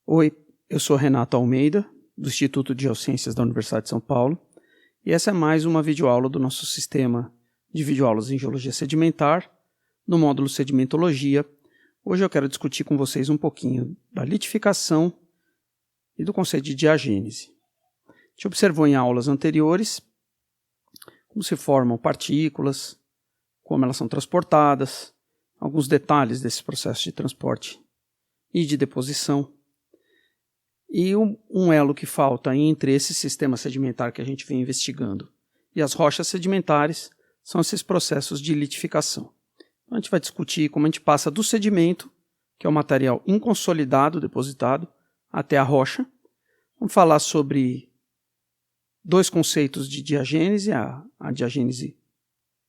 Oi, eu sou Renato Almeida, do Instituto de Geociências da Universidade de São Paulo, e essa é mais uma videoaula do nosso sistema de videoaulas em Geologia Sedimentar, no módulo Sedimentologia. Hoje eu quero discutir com vocês um pouquinho da litificação e do conceito de diagênese. A gente observou em aulas anteriores como se formam partículas, como elas são transportadas, alguns detalhes desse processo de transporte e de deposição. E um elo que falta entre esse sistema sedimentar que a gente vem investigando e as rochas sedimentares são esses processos de litificação. Então, a gente vai discutir como a gente passa do sedimento, que é o material inconsolidado depositado, até a rocha. Vamos falar sobre dois conceitos de diagênese, a diagênese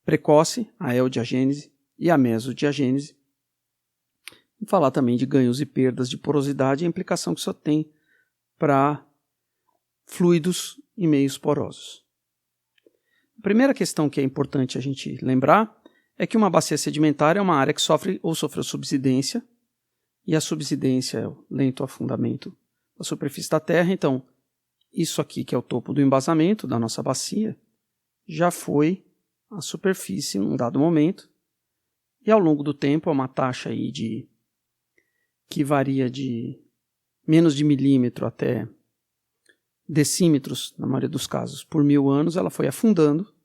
precoce, a eodiagênese e a mesodiagênese. Vamos falar também de ganhos e perdas de porosidade e a implicação que isso tem para fluidos e meios porosos. A primeira questão que é importante a gente lembrar é que uma bacia sedimentar é uma área que sofre ou sofreu subsidência, e a subsidência é o lento afundamento da superfície da terra. Então, isso aqui, que é o topo do embasamento da nossa bacia, já foi a superfície num dado momento, e ao longo do tempo é uma taxa aí que varia de menos de milímetro até decímetros, na maioria dos casos, por 1000 anos, ela foi afundando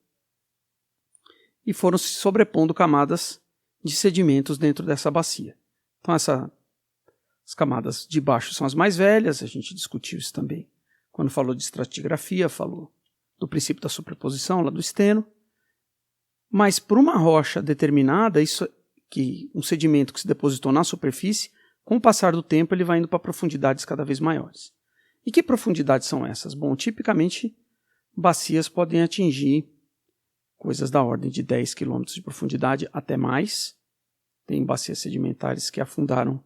e foram se sobrepondo camadas de sedimentos dentro dessa bacia. Então, as camadas de baixo são as mais velhas, a gente discutiu isso também quando falou de estratigrafia, falou do princípio da superposição, lá do Steno. Mas para uma rocha determinada, um sedimento que se depositou na superfície, com o passar do tempo, ele vai indo para profundidades cada vez maiores. E que profundidades são essas? Bom, tipicamente, bacias podem atingir coisas da ordem de 10 km de profundidade até mais. Tem bacias sedimentares que afundaram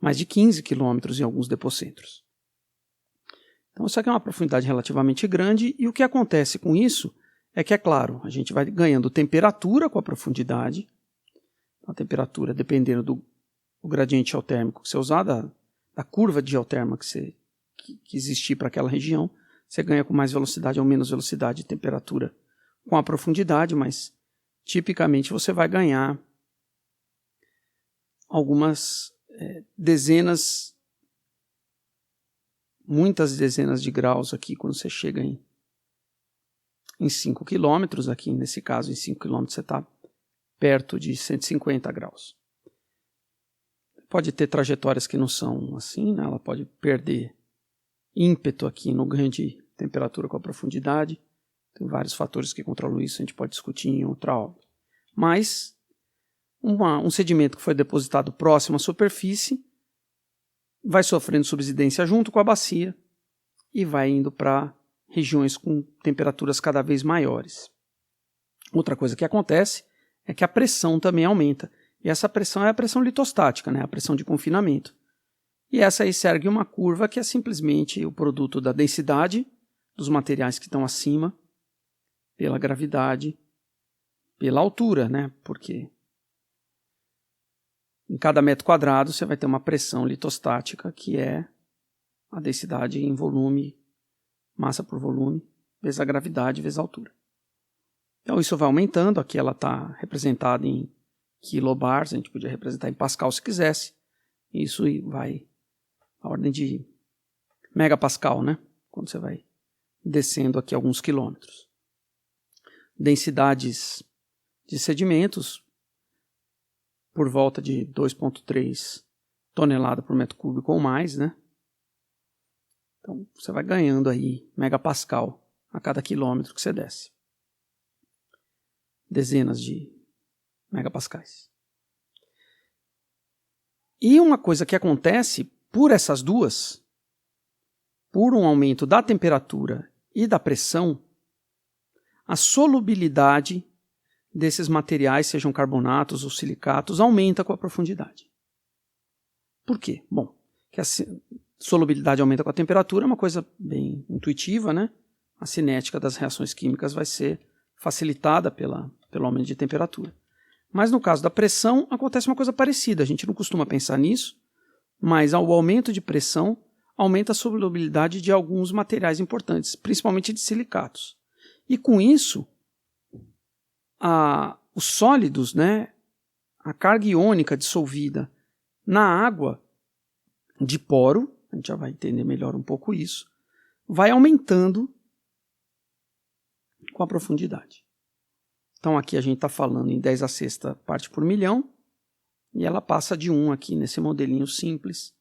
mais de 15 km em alguns depocentros. Então, isso aqui é uma profundidade relativamente grande, e o que acontece com isso é que, é claro, a gente vai ganhando temperatura com a profundidade. A temperatura, dependendo do gradiente geotérmico que você usar, da curva de geoterma que existir para aquela região, você ganha com mais velocidade ou menos velocidade de temperatura com a profundidade, mas tipicamente você vai ganhar algumas muitas dezenas de graus aqui quando você chega em 5 km, aqui nesse caso em 5 km você está perto de 150 graus. Pode ter trajetórias que não são assim, né? Ela pode perder ímpeto aqui no ganho de temperatura com a profundidade. Tem vários fatores que controlam isso, a gente pode discutir em outra aula. Mas um sedimento que foi depositado próximo à superfície vai sofrendo subsidência junto com a bacia e vai indo para regiões com temperaturas cada vez maiores. Outra coisa que acontece é que a pressão também aumenta. E essa pressão é a pressão litostática, né? A pressão de confinamento. E essa aí segue uma curva que é simplesmente o produto da densidade dos materiais que estão acima, pela gravidade, pela altura, né? Porque em cada metro quadrado você vai ter uma pressão litostática, que é a densidade em volume, massa por volume, vezes a gravidade, vezes a altura. Então isso vai aumentando, aqui ela está representada em quilobars, a gente podia representar em Pascal se quisesse. Isso vai a ordem de megapascal, né? Quando você vai descendo aqui alguns quilômetros. Densidades de sedimentos por volta de 2,3 toneladas por metro cúbico ou mais, né? Então você vai ganhando aí megapascal a cada quilômetro que você desce. Dezenas de megapascais. E uma coisa que acontece por essas duas, por um aumento da temperatura e da pressão, a solubilidade desses materiais, sejam carbonatos ou silicatos, aumenta com a profundidade. Por quê? Bom, que a solubilidade aumenta com a temperatura é uma coisa bem intuitiva, né? A cinética das reações químicas vai ser facilitada pelo aumento de temperatura. Mas no caso da pressão, acontece uma coisa parecida. A gente não costuma pensar nisso, mas o aumento de pressão aumenta a solubilidade de alguns materiais importantes, principalmente de silicatos. E com isso, os sólidos, né, a carga iônica dissolvida na água de poro, a gente já vai entender melhor um pouco isso, vai aumentando com a profundidade. Então aqui a gente está falando em 10 a sexta parte por milhão, e ela passa de 1 aqui nesse modelinho simples,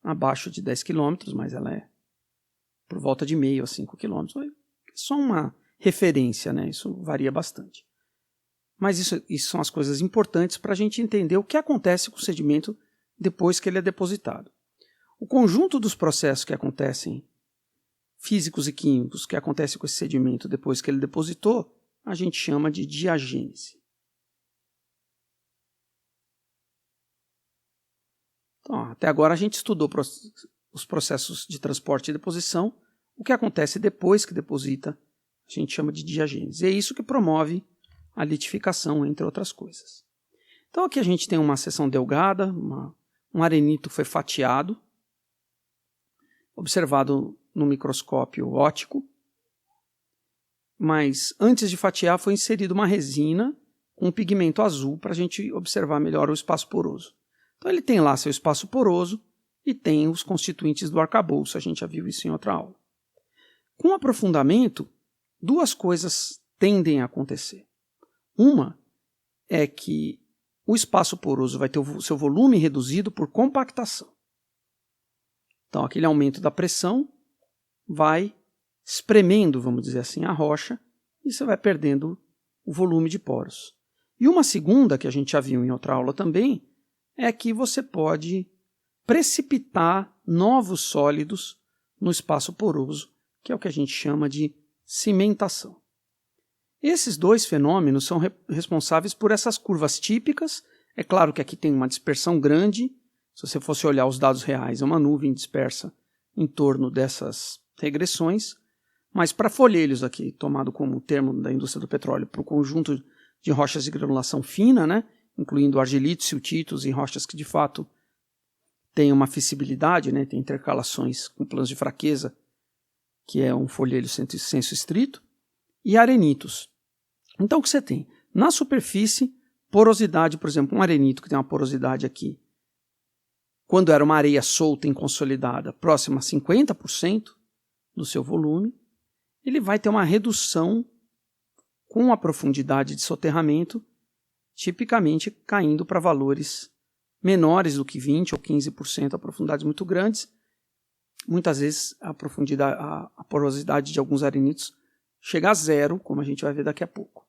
abaixo de 10 km, mas ela é por volta de meio a 5 km. É só uma referência, né? Isso varia bastante. Mas isso são as coisas importantes para a gente entender o que acontece com o sedimento depois que ele é depositado. O conjunto dos processos que acontecem, físicos e químicos, que acontecem com esse sedimento depois que ele depositou, a gente chama de diagênese. Então, até agora a gente estudou os processos de transporte e deposição. O que acontece depois que deposita, a gente chama de diagênese. É isso que promove a litificação, entre outras coisas. Então aqui a gente tem uma seção delgada, um arenito foi fatiado, observado no microscópio óptico, mas antes de fatiar foi inserida uma resina com um pigmento azul para a gente observar melhor o espaço poroso. Então ele tem lá seu espaço poroso e tem os constituintes do arcabouço, a gente já viu isso em outra aula. Com o aprofundamento, duas coisas tendem a acontecer. Uma é que o espaço poroso vai ter o seu volume reduzido por compactação. Então aquele aumento da pressão vai espremendo, vamos dizer assim, a rocha e você vai perdendo o volume de poros. E uma segunda, que a gente já viu em outra aula também, é que você pode precipitar novos sólidos no espaço poroso, que é o que a gente chama de cimentação. Esses dois fenômenos são responsáveis por essas curvas típicas. É claro que aqui tem uma dispersão grande. Se você fosse olhar os dados reais, é uma nuvem dispersa em torno dessas regressões. Mas para folhelhos aqui, tomado como termo da indústria do petróleo, para o conjunto de rochas de granulação fina, né, incluindo argilitos, siltitos e rochas que de fato têm uma fissibilidade, né, tem intercalações com planos de fraqueza, que é um folhelho senso estrito, e arenitos. Então o que você tem? Na superfície, porosidade, por exemplo, um arenito que tem uma porosidade aqui, quando era uma areia solta e consolidada, próxima a 50% do seu volume, ele vai ter uma redução com a profundidade de soterramento, tipicamente caindo para valores menores do que 20% ou 15%, a profundidades muito grandes. Muitas vezes a porosidade de alguns arenitos chega a zero, como a gente vai ver daqui a pouco.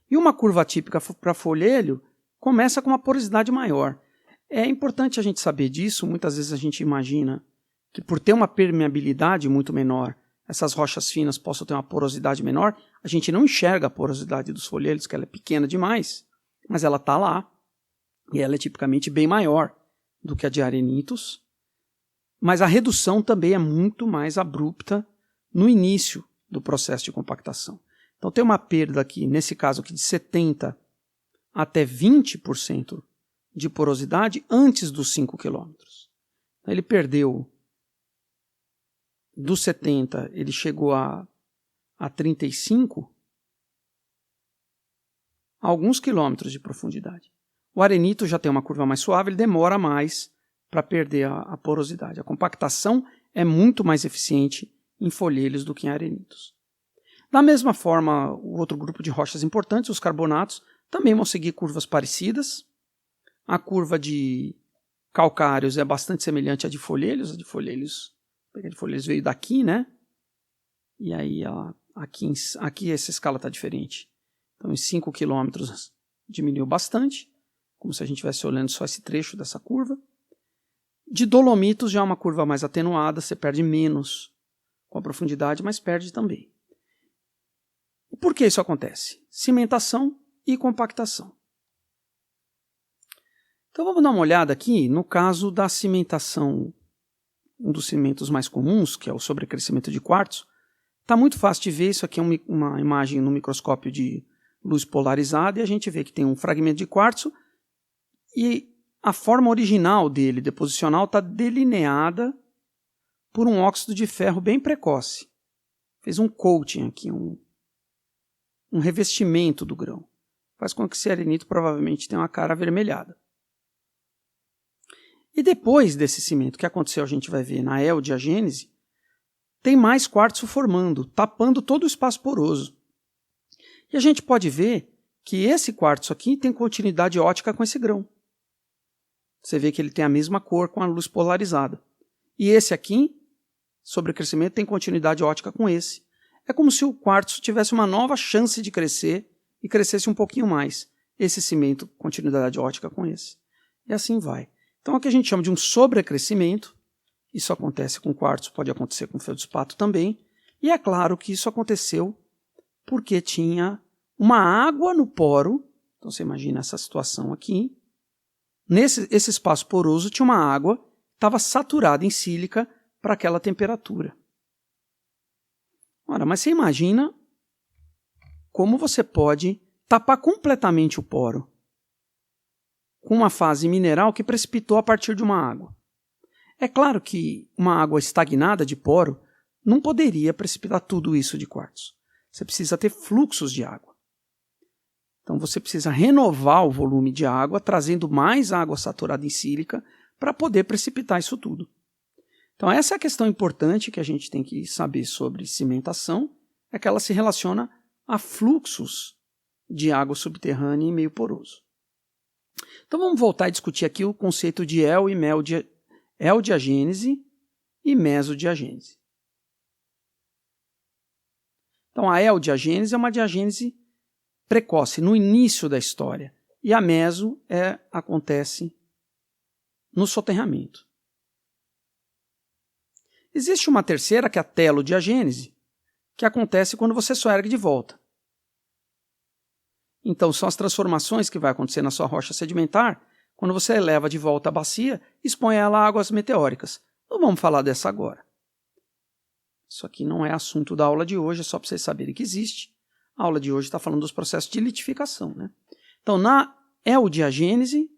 E uma curva típica para folhelho começa com uma porosidade maior. É importante a gente saber disso. Muitas vezes a gente imagina que por ter uma permeabilidade muito menor, essas rochas finas possam ter uma porosidade menor. A gente não enxerga a porosidade dos folhelhos, que ela é pequena demais, mas ela está lá e ela é tipicamente bem maior do que a de arenitos. Mas a redução também é muito mais abrupta no início do processo de compactação. Então tem uma perda aqui, nesse caso aqui, de 70% até 20% de porosidade antes dos 5 km. Então, ele perdeu dos 70, ele chegou a 35, a alguns quilômetros de profundidade. O arenito já tem uma curva mais suave, ele demora mais para perder a porosidade. A compactação é muito mais eficiente em folhelhos do que em arenitos. Da mesma forma, o outro grupo de rochas importantes, os carbonatos, também vão seguir curvas parecidas. A curva de calcários é bastante semelhante à de folhelhos. A de folhelhos veio daqui, né? E aí aqui essa escala está diferente. Então em 5 km diminuiu bastante, como se a gente estivesse olhando só esse trecho dessa curva. De dolomitos já é uma curva mais atenuada, você perde menos com a profundidade, mas perde também. E por que isso acontece? Cimentação e compactação. Então vamos dar uma olhada aqui no caso da cimentação, um dos cimentos mais comuns, que é o sobrecrescimento de quartzo. Está muito fácil de ver, isso aqui é uma imagem no microscópio de luz polarizada, e a gente vê que tem um fragmento de quartzo, e a forma original dele, deposicional, está delineada por um óxido de ferro bem precoce. Fez um coating aqui, um revestimento do grão. Faz com que esse arenito provavelmente tenha uma cara avermelhada. E depois desse cimento, o que aconteceu, a gente vai ver na eodiagênese, tem mais quartzo formando, tapando todo o espaço poroso. E a gente pode ver que esse quartzo aqui tem continuidade ótica com esse grão. Você vê que ele tem a mesma cor com a luz polarizada. E esse aqui, sobrecrescimento, tem continuidade ótica com esse. É como se o quartzo tivesse uma nova chance de crescer e crescesse um pouquinho mais. Esse cimento, continuidade ótica com esse. E assim vai. Então, é o que a gente chama de um sobrecrescimento. Isso acontece com quartzo, pode acontecer com feldspato também. E é claro que isso aconteceu porque tinha uma água no poro. Então, você imagina essa situação aqui. Esse espaço poroso tinha uma água que estava saturada em sílica para aquela temperatura. Ora, mas você imagina como você pode tapar completamente o poro com uma fase mineral que precipitou a partir de uma água. É claro que uma água estagnada de poro não poderia precipitar tudo isso de quartzo. Você precisa ter fluxos de água. Então você precisa renovar o volume de água, trazendo mais água saturada em sílica para poder precipitar isso tudo. Então essa é a questão importante que a gente tem que saber sobre cimentação, é que ela se relaciona a fluxos de água subterrânea em meio poroso. Então vamos voltar a discutir aqui o conceito de eodiagênese e mesodiagênese. Então a eodiagênese é uma diagênese precoce, no início da história, e a meso acontece no soterramento. Existe uma terceira, que é a telodiagênese, que acontece quando você soergue de volta. Então, são as transformações que vai acontecer na sua rocha sedimentar quando você eleva de volta a bacia e expõe ela a águas meteóricas. Não vamos falar dessa agora. Isso aqui não é assunto da aula de hoje, é só para vocês saberem que existe. A aula de hoje está falando dos processos de litificação, né? Então, na eodiagênese,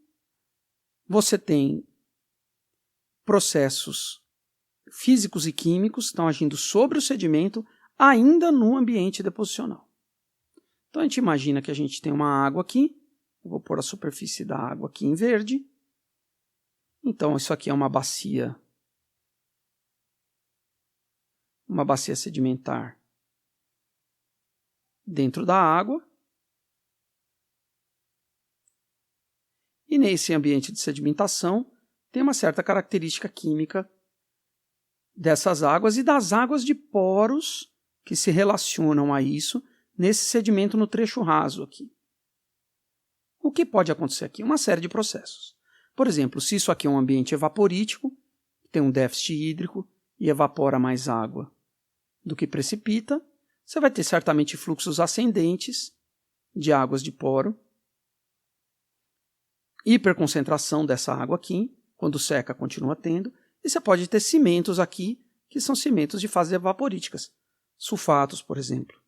você tem processos físicos e químicos que estão agindo sobre o sedimento ainda no ambiente deposicional. Então, a gente imagina que a gente tem uma água aqui. Eu vou pôr a superfície da água aqui em verde. Então, isso aqui é uma bacia sedimentar dentro da água. E nesse ambiente de sedimentação, tem uma certa característica química dessas águas e das águas de poros que se relacionam a isso nesse sedimento no trecho raso aqui. O que pode acontecer aqui? Uma série de processos. Por exemplo, se isso aqui é um ambiente evaporítico, tem um déficit hídrico e evapora mais água do que precipita, você vai ter certamente fluxos ascendentes de águas de poro, hiperconcentração dessa água aqui, quando seca continua tendo, e você pode ter cimentos aqui, que são cimentos de fases evaporíticas, sulfatos, por exemplo.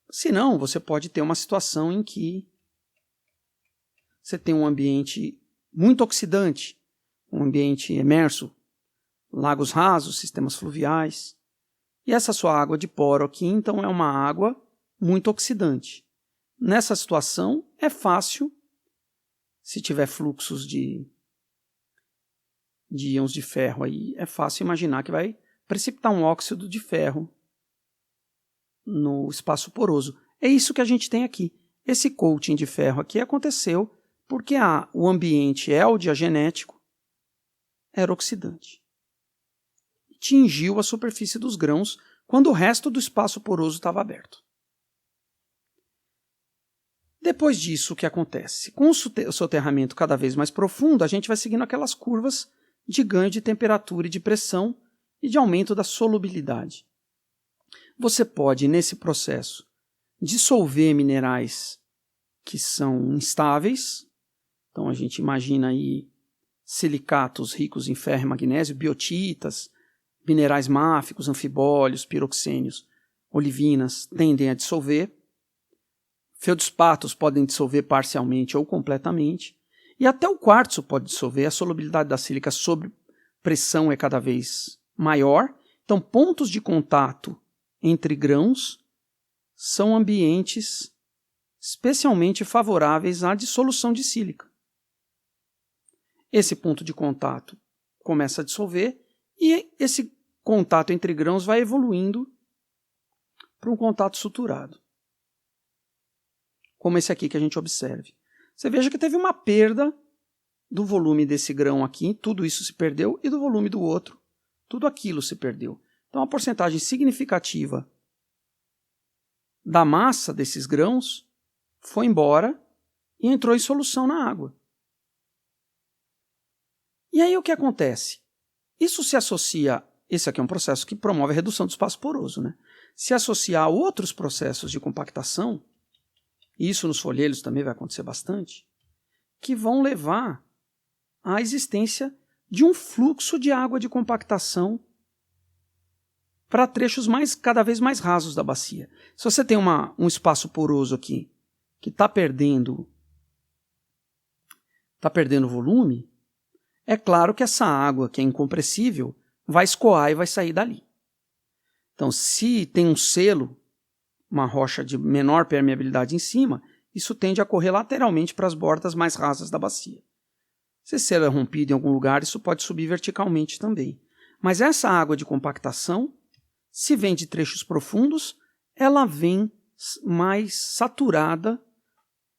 Se não, você pode ter uma situação em que você tem um ambiente muito oxidante, um ambiente emerso, lagos rasos, sistemas fluviais. E essa sua água de poro aqui, então, é uma água muito oxidante. Nessa situação, é fácil, se tiver fluxos de íons de ferro aí, é fácil imaginar que vai precipitar um óxido de ferro no espaço poroso. É isso que a gente tem aqui. Esse coating de ferro aqui aconteceu porque o ambiente eodiagenético era oxidante. Tingiu a superfície dos grãos quando o resto do espaço poroso estava aberto. Depois disso, o que acontece? Com o soterramento cada vez mais profundo, a gente vai seguindo aquelas curvas de ganho de temperatura e de pressão e de aumento da solubilidade. Você pode, nesse processo, dissolver minerais que são instáveis. Então, a gente imagina aí silicatos ricos em ferro e magnésio, biotitas, minerais máficos, anfibólios, piroxênios, olivinas, tendem a dissolver. Feldspatos podem dissolver parcialmente ou completamente. E até o quartzo pode dissolver, a solubilidade da sílica sob pressão é cada vez maior. Então, pontos de contato entre grãos são ambientes especialmente favoráveis à dissolução de sílica. Esse ponto de contato começa a dissolver e esse contato entre grãos vai evoluindo para um contato suturado, como esse aqui que a gente observe. Você veja que teve uma perda do volume desse grão aqui, tudo isso se perdeu, e do volume do outro, tudo aquilo se perdeu. Então, a porcentagem significativa da massa desses grãos foi embora e entrou em solução na água. E aí o que acontece? Isso se associa, esse aqui é um processo que promove a redução do espaço poroso, né? Se associar a outros processos de compactação, e isso nos folheiros também vai acontecer bastante, que vão levar à existência de um fluxo de água de compactação para trechos cada vez mais rasos da bacia. Se você tem um espaço poroso aqui que está perdendo volume, é claro que essa água, que é incompressível, vai escoar e vai sair dali. Então, se tem um selo, uma rocha de menor permeabilidade em cima, isso tende a correr lateralmente para as bordas mais rasas da bacia. Se esse selo é rompido em algum lugar, isso pode subir verticalmente também. Mas essa água de compactação, se vem de trechos profundos, ela vem mais saturada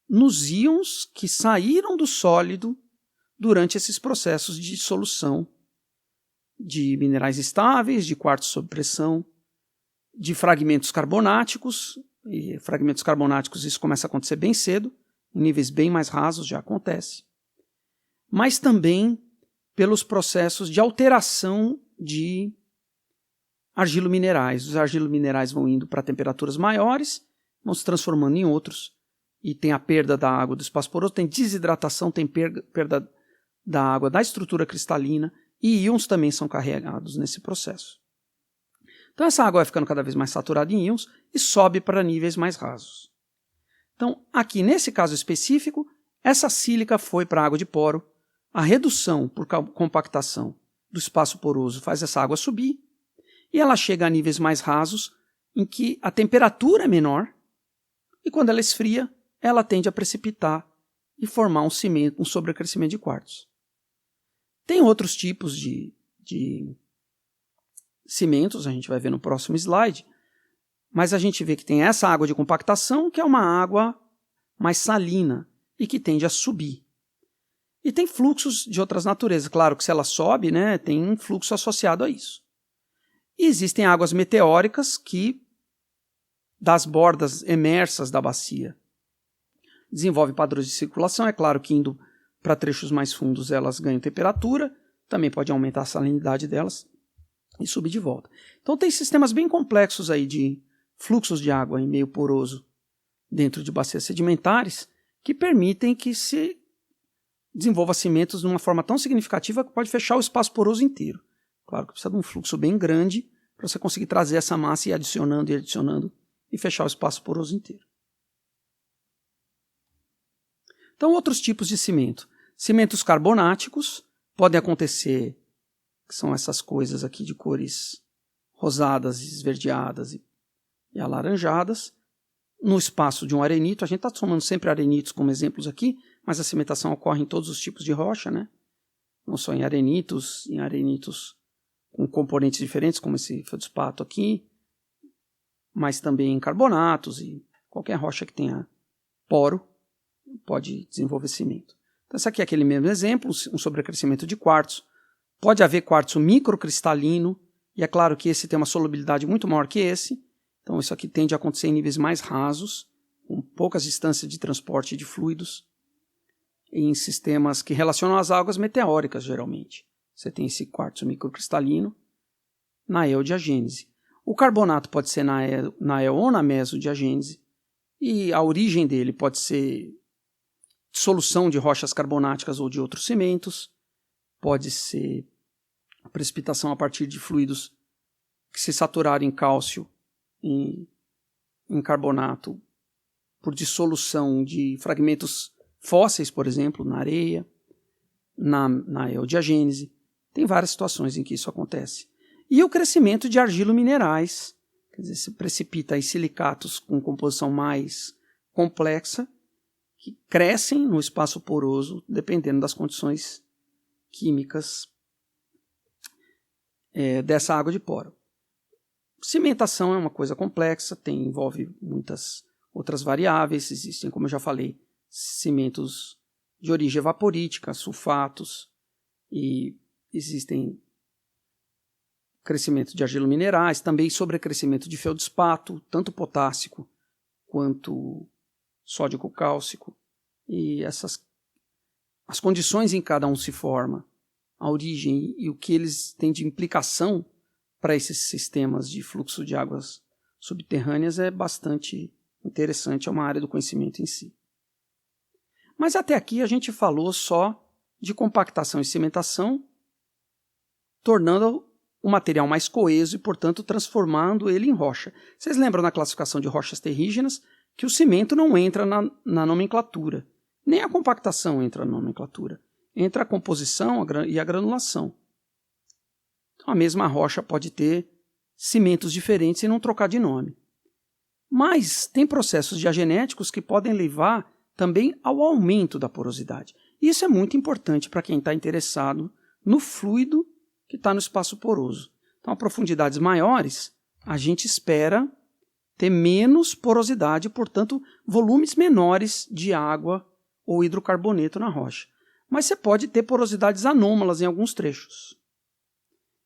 nos íons que saíram do sólido durante esses processos de dissolução de minerais estáveis, de quartzo sob pressão, de fragmentos carbonáticos. E fragmentos carbonáticos isso começa a acontecer bem cedo, em níveis bem mais rasos já acontece. Mas também pelos processos de alteração de argilominerais. Os argilominerais vão indo para temperaturas maiores, vão se transformando em outros, e tem a perda da água do espaço poroso, tem desidratação, tem perda da água da estrutura cristalina, e íons também são carregados nesse processo. Então essa água vai ficando cada vez mais saturada em íons e sobe para níveis mais rasos. Então aqui nesse caso específico, essa sílica foi para a água de poro, a redução por compactação do espaço poroso faz essa água subir, e ela chega a níveis mais rasos, em que a temperatura é menor, e quando ela esfria, ela tende a precipitar e formar um cimento, um sobrecrescimento de quartzo. Tem outros tipos de cimentos, a gente vai ver no próximo slide, mas a gente vê que tem essa água de compactação, que é uma água mais salina e que tende a subir. E tem fluxos de outras naturezas. Claro que se ela sobe, né, tem um fluxo associado a isso. E existem águas meteóricas que, das bordas emersas da bacia, desenvolvem padrões de circulação. É claro que indo para trechos mais fundos elas ganham temperatura, também pode aumentar a salinidade delas e subir de volta. Então tem sistemas bem complexos aí de fluxos de água em meio poroso dentro de bacias sedimentares que permitem que se desenvolva cimentos de uma forma tão significativa que pode fechar o espaço poroso inteiro. Claro que precisa de um fluxo bem grande para você conseguir trazer essa massa e adicionando e fechar o espaço poroso inteiro. Então, outros tipos de cimento. Cimentos carbonáticos podem acontecer, que são essas coisas aqui de cores rosadas, esverdeadas e alaranjadas, no espaço de um arenito. A gente está tomando sempre arenitos como exemplos aqui, mas a cimentação ocorre em todos os tipos de rocha, né? Não só em arenitos com componentes diferentes, como esse feldspato aqui, mas também em carbonatos e qualquer rocha que tenha poro pode desenvolver cimento. Então, esse aqui é aquele mesmo exemplo, um sobrecrescimento de quartzo. Pode haver quartzo microcristalino, e é claro que esse tem uma solubilidade muito maior que esse, então isso aqui tende a acontecer em níveis mais rasos, com poucas distâncias de transporte de fluidos, em sistemas que relacionam as águas meteóricas, geralmente. Você tem esse quartzo microcristalino na eodiagênese. O carbonato pode ser na eo ou na mesodiagênese, e a origem dele pode ser dissolução de rochas carbonáticas ou de outros cimentos, pode ser precipitação a partir de fluidos que se saturarem em cálcio em carbonato por dissolução de fragmentos fósseis, por exemplo, na areia. na eodiagênese. Tem várias situações em que isso acontece. E o crescimento de argilominerais, quer dizer, se precipita aí silicatos com composição mais complexa, que crescem no espaço poroso, dependendo das condições químicas dessa água de poro. Cimentação é uma coisa complexa, envolve muitas outras variáveis. Existem, como eu já falei, cimentos de origem evaporítica, sulfatos, e existem crescimento de argilominerais, também sobrecrescimento de feldspato, tanto potássico quanto sódico-cálcico, e as condições em que cada um se forma, a origem e o que eles têm de implicação para esses sistemas de fluxo de águas subterrâneas é bastante interessante, é uma área do conhecimento em si. Mas até aqui a gente falou só de compactação e cimentação, tornando o material mais coeso e, portanto, transformando ele em rocha. Vocês lembram na classificação de rochas terrígenas que o cimento não entra na nomenclatura, nem a compactação entra na nomenclatura. Entra a composição e a granulação. Então, a mesma rocha pode ter cimentos diferentes e não trocar de nome. Mas tem processos diagenéticos que podem levar também ao aumento da porosidade. Isso é muito importante para quem está interessado no fluido que está no espaço poroso. Então, a profundidades maiores, a gente espera ter menos porosidade, portanto, volumes menores de água ou hidrocarboneto na rocha. Mas você pode ter porosidades anômalas em alguns trechos.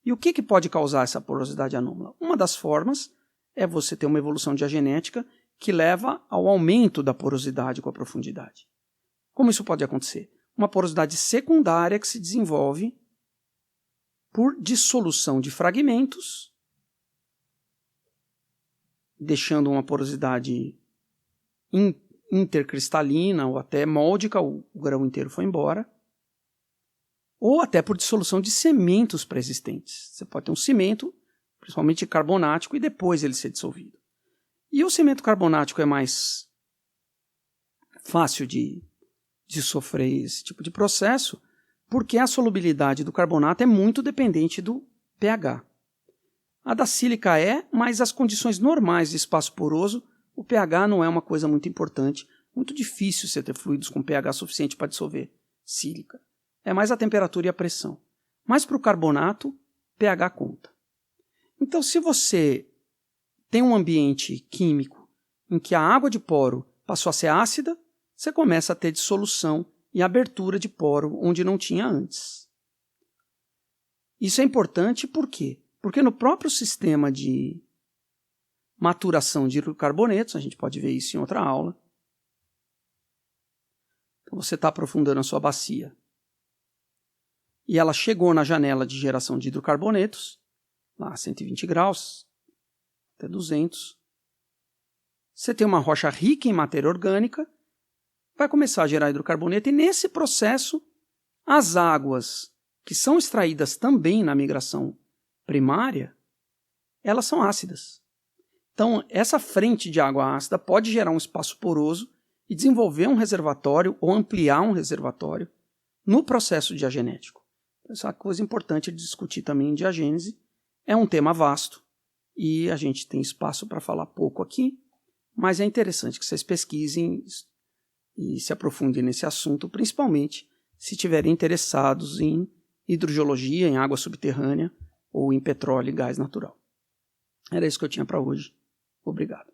E o que pode causar essa porosidade anômala? Uma das formas é você ter uma evolução diagenética que leva ao aumento da porosidade com a profundidade. Como isso pode acontecer? Uma porosidade secundária que se desenvolve por dissolução de fragmentos, deixando uma porosidade intercristalina ou até móldica, o grão inteiro foi embora, ou até por dissolução de cimentos pré-existentes. Você pode ter um cimento, principalmente carbonático, e depois ele ser dissolvido. E o cimento carbonático é mais fácil de sofrer esse tipo de processo, porque a solubilidade do carbonato é muito dependente do pH. A da sílica mas as condições normais de espaço poroso, o pH não é uma coisa muito importante. Muito difícil você ter fluidos com pH suficiente para dissolver sílica. É mais a temperatura e a pressão. Mas para o carbonato, pH conta. Então, se você tem um ambiente químico em que a água de poro passou a ser ácida, você começa a ter dissolução e abertura de poro onde não tinha antes. Isso é importante por quê? Porque no próprio sistema de maturação de hidrocarbonetos, a gente pode ver isso em outra aula, então você está aprofundando a sua bacia e ela chegou na janela de geração de hidrocarbonetos, lá a 120 graus, até 200. Você tem uma rocha rica em matéria orgânica, vai começar a gerar hidrocarboneto, e nesse processo, as águas que são extraídas também na migração primária, elas são ácidas. Então, essa frente de água ácida pode gerar um espaço poroso e desenvolver um reservatório ou ampliar um reservatório no processo diagenético. Essa é uma coisa importante de discutir também em diagênese. É um tema vasto e a gente tem espaço para falar pouco aqui, mas é interessante que vocês pesquisem e se aprofundem nesse assunto, principalmente se estiverem interessados em hidrogeologia, em água subterrânea ou em petróleo e gás natural. Era isso que eu tinha para hoje. Obrigado.